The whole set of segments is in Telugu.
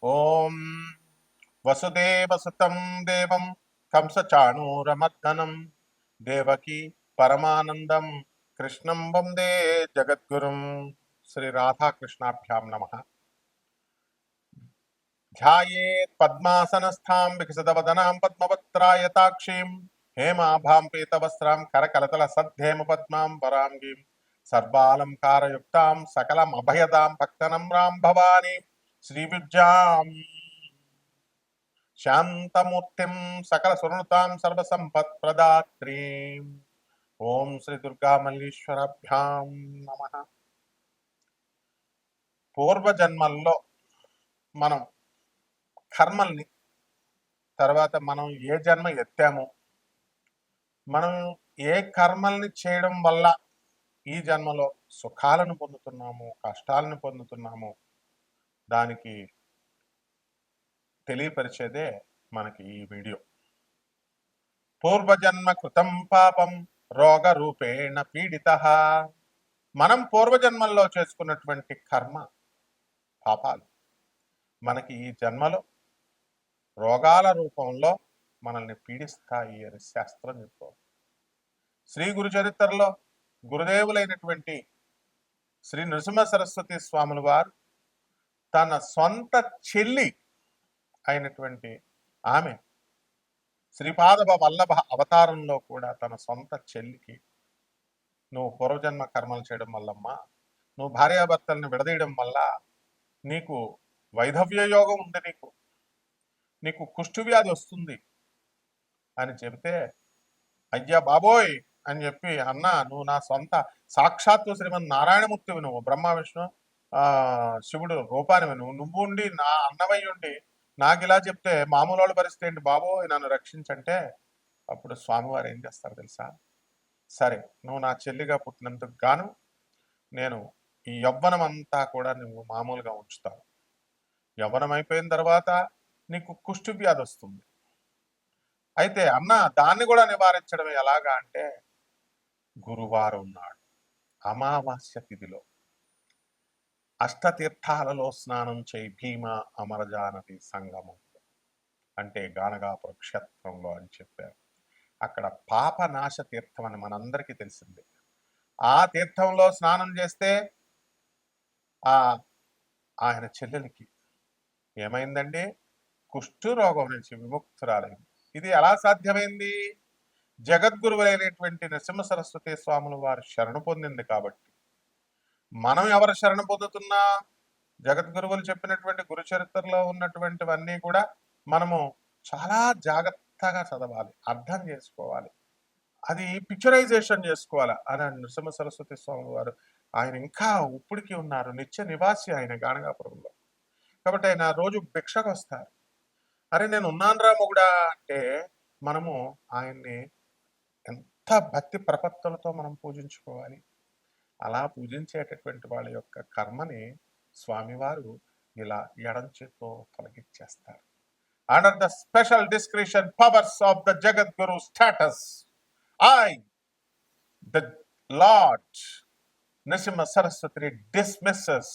ఓం వసుదేవసుతం దేవం కంసచాణూరమర్దనం దేవకి పరమానందం కృష్ణం వందే జగద్గురుం. శ్రీ రాధాకృష్ణాభ్యాం నమః. ధ్యాయేత్ పద్మాసనస్థాం వికసితవదనాం పద్మపత్రాయతాక్షీం హేమాభాం పీతవస్త్రాం కరకలతల సద్ధేమ పద్మాం వరాంగీం సర్వాలంకారయుక్తాం సకలమభయదాం భక్తనమ్రాం భవానీ శ్రీవిద్యాం శాంతమూర్తిం సకల సునృతాం సర్వసంపత్ప్రదాత్రీం. ఓం శ్రీ దుర్గామల్లీశ్వరాభ్యాం నమః. పూర్వజన్మల్లో మనం కర్మల్ని, తర్వాత మనం ఏ జన్మ ఎత్తాము, మనం ఏ కర్మల్ని చేయడం వల్ల ఈ జన్మలో సుఖాలను పొందుతున్నాము, కష్టాలను పొందుతున్నాము, దానికి తెలియపరిచేదే మనకి ఈ వీడియో. పూర్వజన్మ కృతం పాపం రోగ రూపేణ పీడిత. మనం పూర్వజన్మల్లో చేసుకున్నటువంటి కర్మ పాపాలు మనకి ఈ జన్మలో రోగాల రూపంలో మనల్ని పీడిస్తాయి అని శాస్త్రం చెప్తోంది. శ్రీ గురు చరిత్రలో గురుదేవులైనటువంటి శ్రీ నృసింహ సరస్వతి స్వాముల వారు తన సొంత చెల్లి అయినటువంటి ఆమె శ్రీపాద వల్లభ అవతారంలో కూడా తన సొంత చెల్లికి, నువ్వు పూర్వజన్మ కర్మలు చేయడం వల్లమ్మా, నువ్వు భార్యాభర్తల్ని విడదీయడం వల్ల నీకు వైధవ్య యోగం ఉంది, నీకు కుష్టు వ్యాధి వస్తుంది అని చెబితే, అయ్యా బాబోయ్ అని చెప్పి, అన్న నువ్వు నా సొంత సాక్షాత్తు శ్రీమన్ నారాయణమూర్తివి, నువ్వు బ్రహ్మ విష్ణు శివుడు రూపానివి, నువ్వు ఉండి నా అన్నమై ఉండి నాకు ఇలా చెప్తే మామూలు వాళ్ళ పరిస్థితి ఏంటి బాబోయ్, నన్ను రక్షించంటే అప్పుడు స్వామివారు ఏం చేస్తారు తెలుసా? సరే, నువ్వు నా చెల్లిగా పుట్టినందుకు గాను నేను ఈ యవ్వనం అంతా కూడా నువ్వు మామూలుగా ఉంచుతావు. యవ్వనం అయిపోయిన తర్వాత నీకు కుష్టు వ్యాధి వస్తుంది. అయితే అన్న దాన్ని కూడా నివారించడం ఎలాగా అంటే, గురువారం నాడు అమావాస్య తిథిలో అష్టతీర్థాలలో స్నానం చేయి భీమ అమరజానది సంగమం, అంటే గానగాపుర క్షేత్రంలో అని చెప్పారు. అక్కడ పాపనాశ తీర్థం అని మనందరికీ తెలిసిందే. ఆ తీర్థంలో స్నానం చేస్తే ఆయన చెల్లెలికి ఏమైందండి? కుష్టు రోగం నుంచి విముక్తురాలైంది. ఇది ఎలా సాధ్యమైంది? జగద్గురువులైనటువంటి నరసింహ సరస్వతి స్వాముల వారు శరణు పొందింది కాబట్టి. మనం ఎవరు శరణు పొందుతున్నా, జగద్గురువులు చెప్పినటువంటి గురు చరిత్రలో ఉన్నటువంటివన్నీ కూడా మనము చాలా జాగ్రత్తగా చదవాలి, అర్థం చేసుకోవాలి, అది పిక్చరైజేషన్ చేసుకోవాలి. అని నరసింహ సరస్వతి స్వామి వారు ఆయన ఇంకా ఇప్పటికీ ఉన్నారు, నిత్య నివాసి ఆయన గానగాపురంలో. కాబట్టి ఆయన రోజు భిక్షకు వస్తారు. అరే నేను ఉన్నానురా మొగుడా అంటే మనము ఆయన్ని ఎంత భక్తి ప్రపత్తులతో మనం పూజించుకోవాలి. అలా పూజించేటటువంటి వాళ్ళ యొక్క కర్మని స్వామివారు ఇలా ఎడం చేత్తో తొలగించేస్తారు. Under the special discretion powers of the Jagadguru status, I, the Lord Nrsimha Saraswati dismisses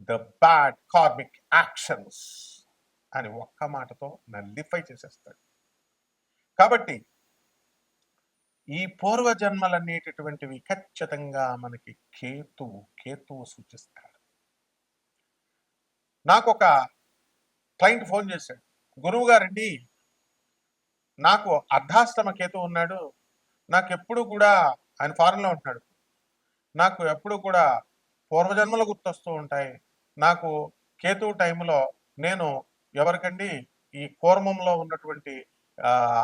the bad karmic actions అని ఒక్క మాటతో నల్లిఫై చేసేస్తాడు. కాబట్టి ఈ పూర్వజన్మలనేటటువంటివి ఖచ్చితంగా మనకి కేతువు సూచిస్తాడు. నాకు ఒక క్లయింట్ ఫోన్ చేశాడు, గురువు గారండి నాకు అర్ధాష్టమ కేతు ఉన్నాడు, నాకు ఎప్పుడు కూడా, ఆయన ఫారెన్లో ఉంటున్నాడు, నాకు ఎప్పుడు కూడా పూర్వజన్మలు గుర్తొస్తూ ఉంటాయి. నాకు కేతు టైంలో నేను ఎవరికండి ఈ కూర్మంలో ఉన్నటువంటి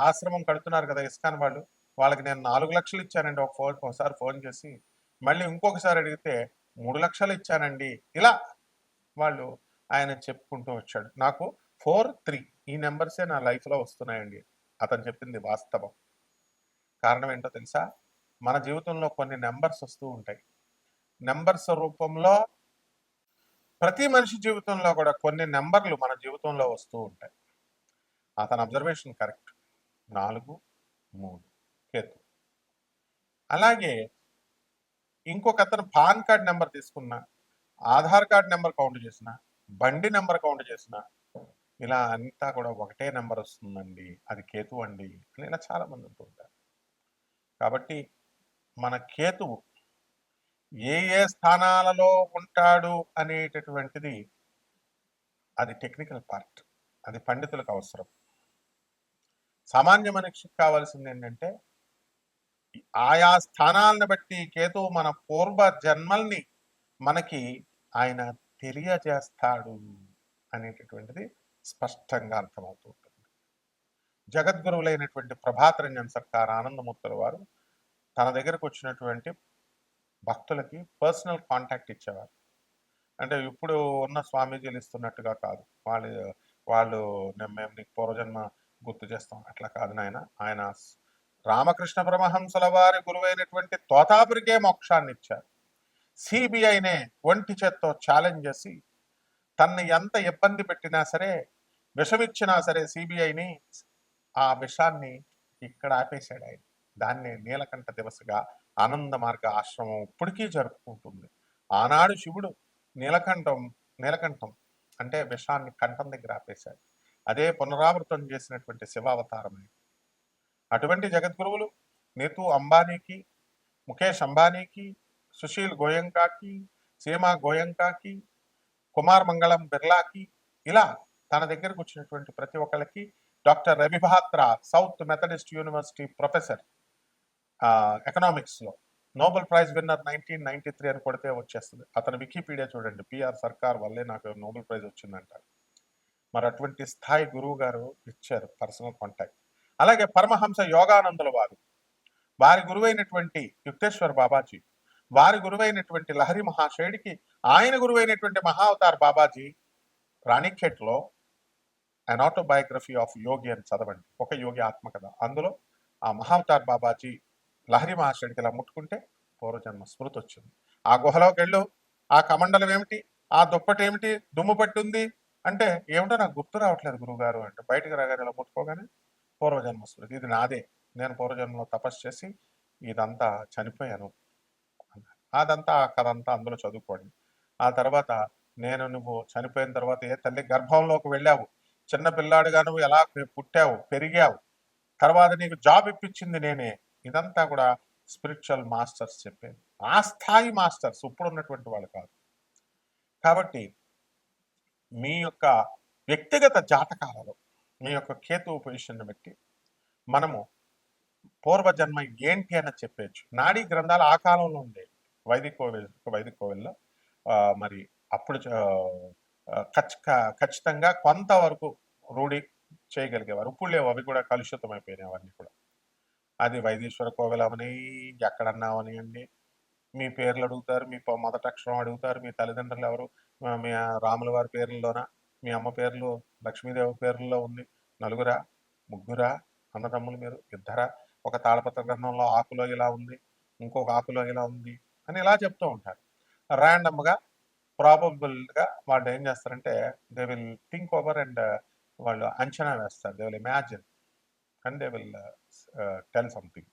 ఆశ్రమం కడుతున్నారు కదా ఇస్కాన్ వాళ్ళు, వాళ్ళకి నేను 4 లక్షలు ఇచ్చానండి ఒకసారి ఫోన్ చేసి, మళ్ళీ ఇంకొకసారి అడిగితే 3 లక్షలు ఇచ్చానండి. ఇలా వాళ్ళు ఆయన చెప్పుకుంటూ వచ్చాడు. నాకు 4-3 ఈ నెంబర్సే నా లైఫ్లో వస్తున్నాయండి. అతను చెప్పింది వాస్తవం. కారణం ఏంటో తెలుసా? మన జీవితంలో కొన్ని నెంబర్స్ వస్తూ ఉంటాయి. నెంబర్స్ రూపంలో ప్రతి మనిషి జీవితంలో కూడా కొన్ని నెంబర్లు మన జీవితంలో వస్తూ ఉంటాయి. అతని అబ్జర్వేషన్ కరెక్ట్. 4-3 కేతు. అలాగే ఇంకొక అతను పాన్ కార్డ్ నెంబర్ తీసుకున్నా, ఆధార్ కార్డ్ నెంబర్ కౌంట్ చేసిన బండి నెంబర్ కౌంట్ చేసినా ఇలా అంతా కూడా ఒకటే నెంబర్ వస్తుందండి, అది కేతు అండి అని ఇలా చాలా మంది అంటూ ఉంటారు. కాబట్టి మన కేతువు ఏ ఏ స్థానాలలో ఉంటాడు అనేటటువంటిది అది టెక్నికల్ పార్ట్, అది పండితులకు అవసరం. సామాన్య మనిషికి కావాల్సింది ఏంటంటే ఆయా స్థానాలను బట్టి కేతువు మన పూర్వ జన్మల్ని మనకి ఆయన తెలియజేస్తాడు అనేటటువంటిది స్పష్టంగా అర్థమవుతూ ఉంటుంది. జగద్గురువులైనటువంటి ప్రభాత్ రంజన్ సర్కార్ ఆనందమూర్తుల వారు తన దగ్గరకు వచ్చినటువంటి భక్తులకి పర్సనల్ కాంటాక్ట్ ఇచ్చేవారు. అంటే ఇప్పుడు ఉన్న స్వామీజీలు ఇస్తున్నట్టుగా కాదు. వాళ్ళు మేము నీకు పూర్వజన్మ గుర్తు చేస్తాం అట్లా కాదు నాయన. ఆయన రామకృష్ణ పరమహంసల వారి గురువైనటువంటి తోతాపురికే మోక్షాన్ని ఇచ్చారు. సిబిఐనే ఒంటి చేత్తో ఛాలెంజ్ చేసి తన్ని ఎంత ఇబ్బంది పెట్టినా సరే, విషమిచ్చినా సరే సిబిఐని, ఆ విషాన్ని ఇక్కడ ఆపేశాడు ఆయన. దాన్నే నీలకంఠ దివసగా ఆనంద మార్గ ఆశ్రమం ఇప్పటికీ జరుపుకుంటుంది. ఆనాడు శివుడు నీలకంఠం అంటే విషాన్ని కంఠం దగ్గర ఆపేశాడు. అదే పునరావృతం చేసినటువంటి శివావతారమే. అటువంటి జగద్గురువులు నీతూ అంబానీకి, ముఖేష్ అంబానీకి, సుశీల్ గోయంకాకి, సీమా గోయంకాకి, కుమార్ మంగళం బిర్లాకి, ఇలా తన దగ్గరకు వచ్చినటువంటి ప్రతి ఒక్కరికి, doctor Ravi Batra South Methodist University professor ఎకనామిక్స్లో నోబెల్ ప్రైజ్ విన్నర్ 1993 అని కొడితే వచ్చేస్తుంది. అతను వికీపీడియా చూడండి, పిఆర్ సర్కార్ వల్లే నాకు నోబెల్ ప్రైజ్ వచ్చిందంటారు. మరి అటువంటి స్థాయి గురువు గారు ఇచ్చారు పర్సనల్ కాంటాక్ట్. అలాగే పరమహంస యోగానందుల వారి గురువైనటువంటి యుక్తేశ్వర్ బాబాజీ, వారి గురువైనటువంటి లహరి మహాశయుడికి ఆయన గురువైనటువంటి మహావతార్ బాబాజీ రాణిఖేట్లో అన్ ఆటోబయోగ్రఫీ ఆఫ్ యోగి అని చదవండి, ఒక యోగి ఆత్మకథ. అందులో ఆ మహావతార్ బాబాజీ లహరి మహాశయుడికి ఇలా ముట్టుకుంటే పూర్వజన్మ స్మృతి వచ్చింది. ఆ గుహలోకి వెళ్ళు, ఆ కమండలం ఏమిటి, ఆ దుప్పటి ఏమిటి, దుమ్ము పట్టి ఉంది అంటే ఏమిటో నాకు గుర్తు రావట్లేదు గురువుగారు అంటే, బయటకు రాగానే ఇలా ముట్టుకోగానే పూర్వజన్మ స్మృతి, ఇది నాదే, నేను పూర్వజన్మలో తపస్సు చేసి ఇదంతా చనిపోయాను. అదంతా ఆ కథ అంతా అందులో చదువుకోండి. ఆ తర్వాత నువ్వు చనిపోయిన తర్వాత ఏ తల్లి గర్భంలోకి వెళ్ళావు, చిన్న పిల్లాడుగా నువ్వు ఎలా పుట్టావు, పెరిగావు, తర్వాత నీకు జాబ్ ఇప్పించింది నేనే, ఇదంతా కూడా స్పిరిచువల్ మాస్టర్స్ చెప్పేది. ఆ స్థాయి మాస్టర్స్ ఇప్పుడు ఉన్నటువంటి వాళ్ళు కాదు. కాబట్టి మీ యొక్క వ్యక్తిగత జాతకాలలో మీ యొక్క కేతువు పొజిషన్ బట్టి మనము పూర్వజన్మ ఏంటి అని చెప్పచ్చు. నాడీ గ్రంథాలు ఆ కాలంలో ఉండేవి. వైదిక కోవిల్లో మరి అప్పుడు ఖచ్చితంగా కొంతవరకు రూఢి చేయగలిగేవారు. ఇప్పుడు లేవు, అవి కూడా కలుషితం అయిపోయినాయి అవన్నీ కూడా. అది వైదీశ్వర కోవిల్ అవని, ఎక్కడన్నా అవనియండి, మీ పేర్లు అడుగుతారు, మీ మొదటి అక్షరం అడుగుతారు, మీ తల్లిదండ్రులు ఎవరు, మీ రాముల వారి పేర్లలోనా, మీ అమ్మ పేర్లు లక్ష్మీదేవి పేర్లలో ఉంది, నలుగురా ముగ్గురా అన్నదమ్ములు మీరు, ఇద్దరా, ఒక తాళపత్ర గ్రంథంలో ఆకులో ఇలా ఉంది, ఇంకొక ఆకులో ఇలా ఉంది అని ఇలా చెప్తూ ఉంటారు. ర్యాండమ్గా ప్రాబబుల్గా వాళ్ళు ఏం చేస్తారంటే they will think over and వాళ్ళు అంచనా వేస్తారు, they will imagine and they will tell something.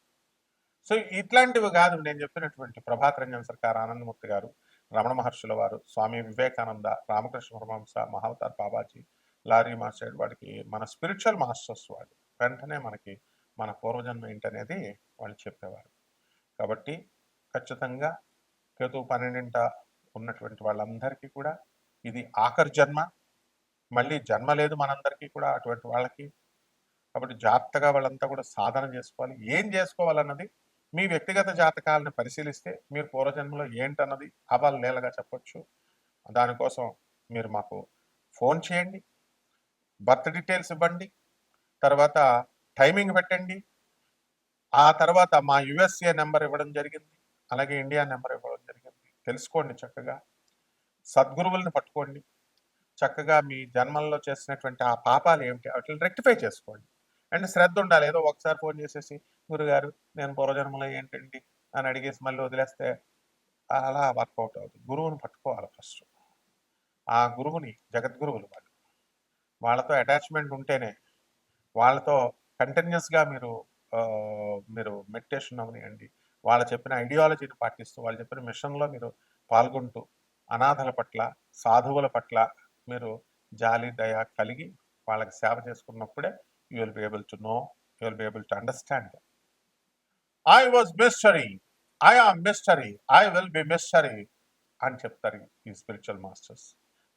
So ఇట్లాంటివి కాదు నేను చెప్పినటువంటి ప్రభాత్ రంజన్ సర్కార్ ఆనందమూర్తి గారు, రమణ మహర్షుల వారు, స్వామి వివేకానంద, రామకృష్ణ పరమహంస, మహావతార్ బాబాజీ, లారీ మాస్టర్, వాడికి మన స్పిరిచువల్ మాస్టర్స్ వాళ్ళు వెంటనే మనకి మన పూర్వజన్మ ఏంటనేది వాళ్ళు చెప్పేవారు. కాబట్టి ఖచ్చితంగా కేతు 12 ఉన్నటువంటి వాళ్ళందరికీ కూడా ఇది ఆఖరి జన్మ, మళ్ళీ జన్మ లేదు మనందరికీ కూడా అటువంటి వాళ్ళకి. కాబట్టి జాగ్రత్తగా వాళ్ళంతా కూడా సాధన చేసుకోవాలి. ఏం చేసుకోవాలన్నది మీ వ్యక్తిగత జాతకాలను పరిశీలిస్తే మీరు పూర్వజన్మలో ఏంటన్నది అవలీలగా చెప్పొచ్చు. దానికోసం మీరు మాకు ఫోన్ చేయండి, బర్త్ డీటెయిల్స్ ఇవ్వండి, తర్వాత టైమింగ్ పెట్టండి, ఆ తర్వాత మా యుఎస్ఏ నెంబర్ ఇవ్వడం జరిగింది, అలాగే ఇండియా నెంబర్ ఇవ్వడం జరిగింది. తెలుసుకోండి చక్కగా, సద్గురువుల్ని పట్టుకోండి, చక్కగా మీ జన్మల్లో చేసినటువంటి ఆ పాపాలు ఏమిటి వాటిని రెక్టిఫై చేసుకోండి. అండ్ శ్రద్ధ ఉండాలి. ఏదో ఒకసారి ఫోన్ చేసేసి గురుగారు నేను పూర్వజన్మలో ఏంటండి అని అడిగేసి మళ్ళీ వదిలేస్తే అలా వర్కౌట్ అవుతుంది. గురువుని పట్టుకోవాలి ఫస్ట్. ఆ గురువుని జగద్గురువులు వాళ్ళతో అటాచ్మెంట్ ఉంటేనే, వాళ్ళతో కంటిన్యూస్గా మీరు మెడిటేషన్ అవనివ్వండి, వాళ్ళు చెప్పిన ఐడియాలజీని పాటిస్తూ, వాళ్ళు చెప్పిన మిషన్లో మీరు పాల్గొంటూ, అనాథల పట్ల, సాధువుల పట్ల మీరు జాలి దయ కలిగి వాళ్ళకి సేవ చేసుకున్నప్పుడే you will be able to know, you will be able to understand. I was mystery, I am mystery, I will be mystery అని చెప్తారు ఈ స్పిరిచువల్ మాస్టర్స్.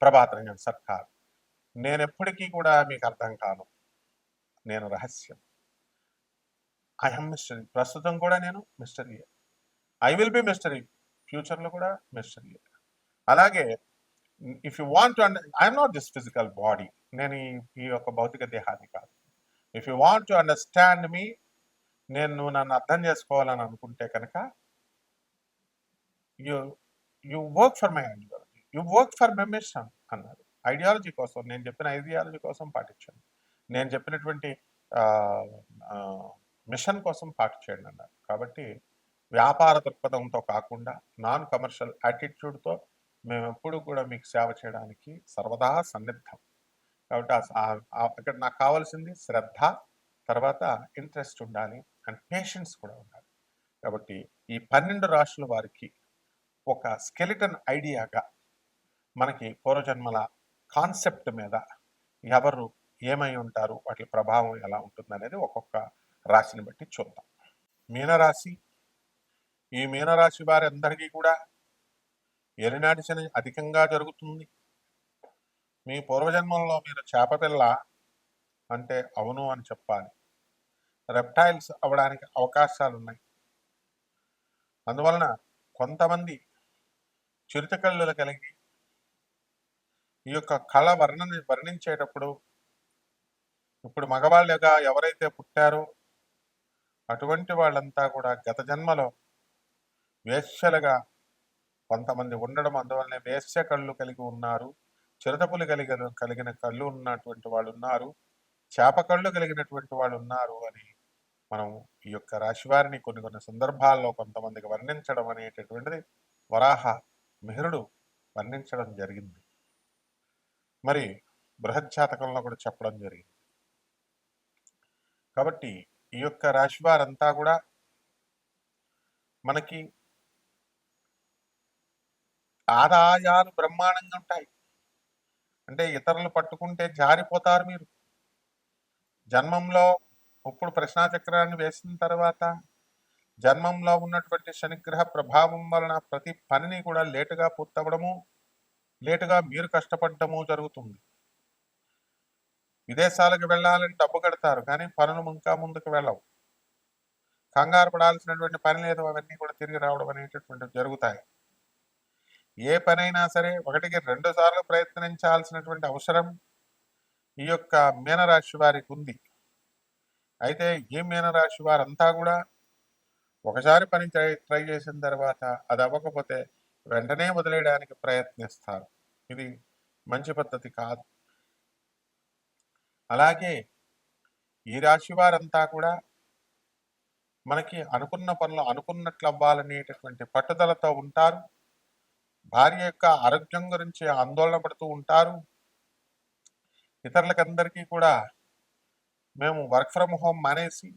ప్రభాత్ రంజన్ సర్కార్, నేను ఎప్పటికీ కూడా మీకు అర్థం కాను, నేను రహస్యం. ఐ ఆమ్ మిస్టరీ, ప్రస్తుతం కూడా నేను మిస్టరీయే. ఐ విల్ బి మిస్టరీ, ఫ్యూచర్లో కూడా మిస్టరీయే. అలాగే if you want to I'm not this physical body, నేను ఈ యొక్క భౌతిక దేహాన్ని కాదు. If you want to understand me, నువ్వు నన్ను అర్థం చేసుకోవాలని అనుకుంటే కనుక you work for my ideology, you work for my mission అన్నారు. ఐడియాలజీ కోసం, నేను చెప్పిన ఐడియాలజీ కోసం పాటించండి, నేను చెప్పినటువంటి మిషన్ కోసం పాటు చేయండి అన్నారు. కాబట్టి వ్యాపార దృక్పథంతో కాకుండా నాన్ కమర్షియల్ యాటిట్యూడ్తో మేము ఎప్పుడు కూడా మీకు సేవ చేయడానికి సర్వదా సన్నిద్ధం. కాబట్టి అక్కడ నాకు కావాల్సింది శ్రద్ధ, తర్వాత ఇంట్రెస్ట్ ఉండాలి, అండ్ పేషెన్స్ కూడా ఉండాలి. కాబట్టి ఈ 12 రాశుల వారికి ఒక స్కెలిటన్ ఐడియాగా మనకి పూర్వజన్మల కాన్సెప్ట్ మీద ఎవరు ఏమై ఉంటారు, వాటి ప్రభావం ఎలా ఉంటుంది అనేది ఒక్కొక్క రాశిని బట్టి చూద్దాం. మీనరాశి, ఈ మీనరాశి వారి అందరికీ కూడా ఏలినాటి శని అధికంగా జరుగుతుంది. మీ పూర్వజన్మంలో మీరు చేపపిల్ల అంటే అవును అని చెప్పాలి. రెప్టైల్స్ అవ్వడానికి అవకాశాలు ఉన్నాయి. అందువలన కొంతమంది చిరుతకళ్ళు కలిగి ఈ యొక్క కళ వర్ణించేటప్పుడు, ఇప్పుడు మగవాళ్ళుగా ఎవరైతే పుట్టారో అటువంటి వాళ్ళంతా కూడా గత జన్మలో వేశ్యలుగా కొంతమంది ఉండడం, అందువల్లనే వేశ్య కళ్ళు కలిగి ఉన్నారు, చిరుతపులు కలిగిన కళ్ళు ఉన్నటువంటి వాళ్ళు ఉన్నారు, చేప కళ్ళు కలిగినటువంటి వాళ్ళు ఉన్నారు అని మనం ఈ యొక్క రాశివారిని కొన్ని సందర్భాల్లో కొంతమందికి వర్ణించడం అనేటటువంటిది వరాహ మిహిరుడు వర్ణించడం జరిగింది. మరి బృహజ్జాతకంలో కూడా చెప్పడం జరిగింది. కాబట్టి ఈ యొక్క రాశివారంతా కూడా మనకి ఆదాయాలు బ్రహ్మాండంగా ఉంటాయి. అంటే ఇతరులు పట్టుకుంటే జారిపోతారు మీరు. జన్మంలో ఇప్పుడు ప్రశ్నాచక్రాన్ని వేసిన తర్వాత జన్మంలో ఉన్నటువంటి శనిగ్రహ ప్రభావం వలన ప్రతి పనిని కూడా లేటుగా పూర్తవడము, లేటుగా మీరు కష్టపడము జరుగుతుంది. విదేశాలకు వెళ్ళాలని డబ్బు కడతారు, కానీ పనులు ఇంకా ముందుకు వెళ్ళవు. కంగారు పడాల్సినటువంటి పని లేదు, అవన్నీ కూడా తిరిగి రావడం అనేటటువంటివి జరుగుతాయి. ఏ పనైనా సరే 1కి 2 సార్లు ప్రయత్నించాల్సినటువంటి అవసరం ఈ యొక్క మీనరాశి వారికి ఉంది. అయితే ఈ మీనరాశి వారంతా కూడా ఒకసారి పని ట్రై చేసిన తర్వాత అది అవ్వకపోతే వెంటనే వదిలేయడానికి ప్రయత్నిస్తారు. ఇది మంచి పద్ధతి కాదు. అలాగే ఈ రాశి వారంతా కూడా మనకి అనుకున్న పనులు అనుకున్నట్లు అవ్వాలనేటటువంటి పట్టుదలతో ఉంటారు. భార్య యొక్క ఆరోగ్యం గురించి ఆందోళన పడుతూ ఉంటారు. ఇతరులకందరికీ కూడా మేము వర్క్ ఫ్రమ్ హోమ్ మానేసి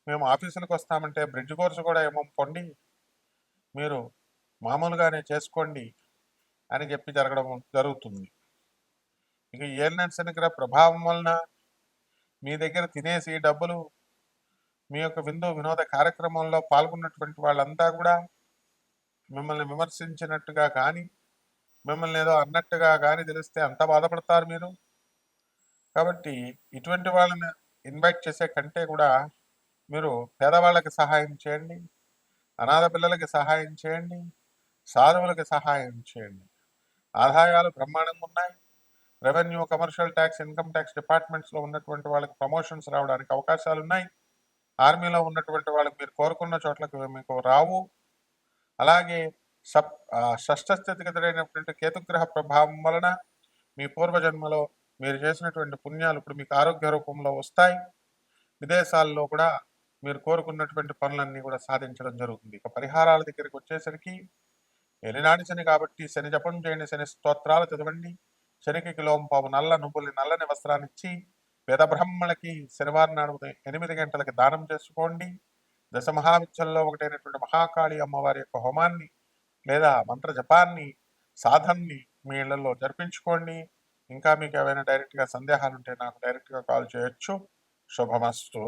మేము ఆఫీసులకు వస్తామంటే బ్రిడ్జ్ కోర్సు కూడా ఏమో పొండి, మీరు మామూలుగానే చేసుకోండి అని చెప్పి జరుగుతుంది. ఇక ఏలినాటి శనిగ్రహ ప్రభావం వలన మీ దగ్గర తినేసి డబ్బులు మీ యొక్క వినోద కార్యక్రమంలో పాల్గొన్నటువంటి వాళ్ళంతా కూడా మిమ్మల్ని విమర్శించినట్టుగా కానీ, మిమ్మల్ని ఏదో అన్నట్టుగా కానీ తెలిస్తే అంత బాధపడతారు మీరు. కాబట్టి ఇటువంటి వాళ్ళని ఇన్వైట్ చేసే కంటే కూడా మీరు పేదవాళ్ళకి సహాయం చేయండి, అనాథ పిల్లలకి సహాయం చేయండి, సాధువులకి సహాయం చేయండి. ఆదాయాలు బ్రహ్మాండంగా ఉన్నాయి. Revenue, commercial tax, income tax డిపార్ట్మెంట్స్లో ఉన్నటువంటి వాళ్ళకి ప్రమోషన్స్ రావడానికి అవకాశాలు ఉన్నాయి. ఆర్మీలో ఉన్నటువంటి వాళ్ళకి మీరు కోరుకున్న చోట్లకి మీకు రావు. అలాగే షష్ఠ స్థితిగతుడైనటువంటి కేతుగ్రహ ప్రభావం వలన మీ పూర్వజన్మలో మీరు చేసినటువంటి పుణ్యాలు ఇప్పుడు మీకు ఆరోగ్య రూపంలో వస్తాయి. విదేశాల్లో కూడా మీరు కోరుకున్నటువంటి పనులన్నీ కూడా సాధించడం జరుగుతుంది. ఇక పరిహారాల దగ్గరికి వచ్చేసరికి ఏలినాటి శని కాబట్టి శని జపం చేయండి, శని స్తోత్రాలు చదవండి, శనికి కిలోంపావు నల్లని వస్త్రాన్ని ఇచ్చి వేద బ్రహ్మలకి శనివారం నాడు 8 గంటలకి దానం చేసుకోండి. దశ మహావిద్యల్లో ఒకటైనటువంటి మహాకాళి అమ్మవారి యొక్క హోమాన్ని లేదా మంత్ర జపాన్ని, సాధనని మీ ఇళ్లలో జరిపించుకోండి. ఇంకా మీకు ఏమైనా డైరెక్ట్గా సందేహాలు ఉంటే నాకు డైరెక్ట్గా కాల్ చేయొచ్చు. శుభమస్తు.